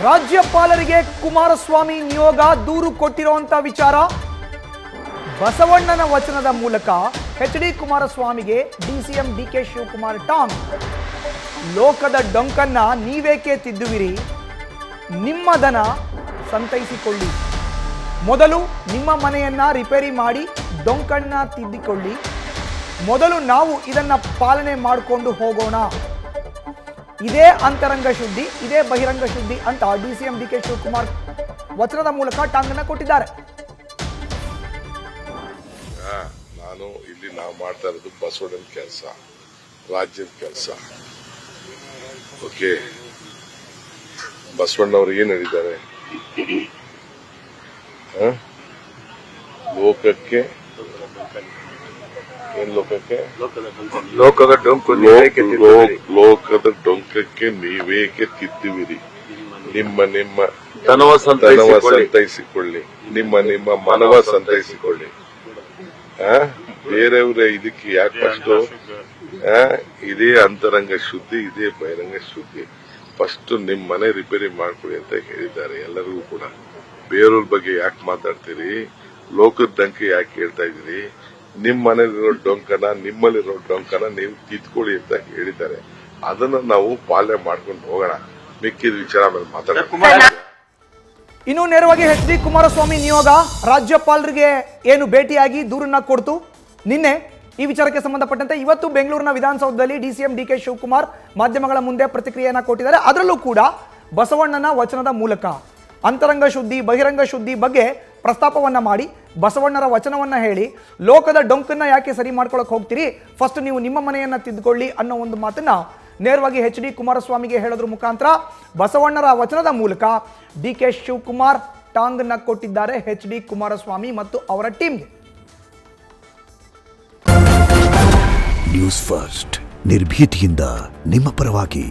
ರಾಜ್ಯಪಾಲರಿಗೆ ಕುಮಾರಸ್ವಾಮಿ ನಿಯೋಗ ದೂರು ಕೊಟ್ಟಿರುವಂತ ವಿಚಾರ. ಬಸವಣ್ಣನ ವಚನದ ಮೂಲಕ ಎಚ್.ಡಿ. ಕುಮಾರಸ್ವಾಮಿಗೆ ಡಿಸಿಎಂ ಡಿ.ಕೆ. ಶಿವಕುಮಾರ್ ಟಾಂಗ್. ಲೋಕದ ಡೊಂಕನ್ನ ನೀವೇಕೆ ತಿದ್ದುವಿರಿ? ನಿಮ್ಮ ದನ ಸಂತೈಸಿಕೊಳ್ಳಿ. ಮೊದಲು ನಿಮ್ಮ ಮನೆಯನ್ನ ರಿಪೇರಿ ಮಾಡಿ ಡೊಂಕನ್ನ ತಿದ್ದಿಕೊಳ್ಳಿ. ಮೊದಲು ನಾವು ಇದನ್ನ ಪಾಲನೆ ಮಾಡಿಕೊಂಡು ಹೋಗೋಣ. ಇದೇ ಅಂತರಂಗ ಶುದ್ಧಿ, ಇದೇ ಬಹಿರಂಗ ಶುದ್ಧಿ ಅಂತ ಡಿಸಿಎಂ ಡಿ.ಕೆ. ಶಿವಕುಮಾರ್ ವಚನದ ಮೂಲಕ ಟಾಂಗನ್ನ ಕೊಟ್ಟಿದ್ದಾರೆ. ನಾನು ಇಲ್ಲಿ ನಾವು ಮಾಡ್ತಾ ಇರೋದು ಬಸವಣ್ಣನ ಕೆಲಸ, ರಾಜ್ಯದ ಕೆಲಸ. ಓಕೆ, ಬಸವಣ್ಣವ್ರು ಏನ್ ಹೇಳಿದ್ದಾರೆ? ಲೋಕಕ್ಕೆ ಲೋಕದ ಡೊಂಕಕ್ಕೆ ನೀವೇಕೆ ತಿದ್ದುವಿರಿ? ನಿಮ್ಮ ತನವ ಸಂತೈಸಿಕೊಳ್ಳಿ, ನಿಮ್ಮ ಮನವ ಸಂತೈಸಿಕೊಳ್ಳಿ. ಬೇರೆಯವರ ಇದಕ್ಕೆ ಯಾಕೆ ಫಸ್ಟ್ ಇದೇ ಅಂತರಂಗ ಶುದ್ಧಿ, ಇದೇ ಬಹಿರಂಗ ಶುದ್ಧಿ. ಫಸ್ಟ್ ನಿಮ್ ಮನೆ ರಿಪೇರಿ ಮಾಡ್ಕೊಳ್ಳಿ ಅಂತ ಹೇಳಿದ್ದಾರೆ ಎಲ್ಲರಿಗೂ ಕೂಡ. ಬೇರೆಯವ್ರ ಬಗ್ಗೆ ಯಾಕೆ ಮಾತಾಡ್ತೀರಿ? ಲೋಕದ ಡಂಕೆ ಯಾಕೆ ಹೇಳ್ತಾ ಇದೀರಿ? ನಿಮ್ ಮನೇಲಿರೋ ಡೊಂಕನ, ನಿಮ್ಮಲ್ಲಿರೋ ಡೊಂಕನ ನೀವು ತಿದ್ಕೊಳ್ಳಿ ಅಂತ ಹೇಳಿದ್ದಾರೆ. ಅದನ್ನ ನಾವು ಪಾಲನೆ ಮಾಡ್ಕೊಂಡು ಹೋಗೋಣ. ಮಿಕ್ಕಿದ ವಿಚಾರ ಮೇಲೆ ಮಾತಾಡೋಣ. ಇನ್ನು ನೇರವಾಗಿ ಎಚ್.ಡಿ. ಕುಮಾರಸ್ವಾಮಿ ನಿಯೋಗ ರಾಜ್ಯಪಾಲರಿಗೆ ಏನು ಭೇಟಿಯಾಗಿ ದೂರನ್ನ ಕೊಡ್ತು. ನಿನ್ನೆ ಈ ವಿಚಾರಕ್ಕೆ ಸಂಬಂಧಪಟ್ಟಂತೆ ಇವತ್ತು ಬೆಂಗಳೂರಿನ ವಿಧಾನಸೌಧದಲ್ಲಿ ಡಿಸಿಎಂ ಡಿ.ಕೆ. ಶಿವಕುಮಾರ್ ಮಾಧ್ಯಮಗಳ ಮುಂದೆ ಪ್ರತಿಕ್ರಿಯೆಯನ್ನ ಕೊಟ್ಟಿದ್ದಾರೆ. ಅದರಲ್ಲೂ ಕೂಡ ಬಸವಣ್ಣನ ವಚನದ ಮೂಲಕ ಅಂತರಂಗ ಶುದ್ಧಿ, ಬಹಿರಂಗ ಶುದ್ಧಿ ಬಗ್ಗೆ ಪ್ರಸ್ತಾಪವನ್ನ ಮಾಡಿ ಬಸವಣ್ಣರ ವಚನವನ್ನ ಹೇಳಿ ಲೋಕದ ಡೊಂಕನ್ನ ಯಾಕೆ ಸರಿ ಮಾಡ್ಕೊಳಕ್ ಹೋಗ್ತೀರಿ? ಫಸ್ಟ್ ನೀವು ನಿಮ್ಮ ಮನೆಯನ್ನ ತಿದ್ದುಕೊಳ್ಳಿ ಅನ್ನೋ ಒಂದು ಮಾತನ್ನ ನೇರವಾಗಿ ಎಚ್.ಡಿ. ಕುಮಾರಸ್ವಾಮಿಗೆ ಹೇಳೋದ್ರ ಮುಖಾಂತರ ಬಸವಣ್ಣರ ವಚನದ ಮೂಲಕ ಡಿ.ಕೆ. ಶಿವಕುಮಾರ್ ಟಾಂಗನ್ನ ಕೊಟ್ಟಿದ್ದಾರೆ ಎಚ್.ಡಿ. ಕುಮಾರಸ್ವಾಮಿ ಮತ್ತು ಅವರ ಟೀಮ್ಗೆ. ನ್ಯೂಸ್ ಫಸ್ಟ್, ನಿರ್ಭೀತಿಯಿಂದ ನಿಮ್ಮ ಪರವಾಗಿ.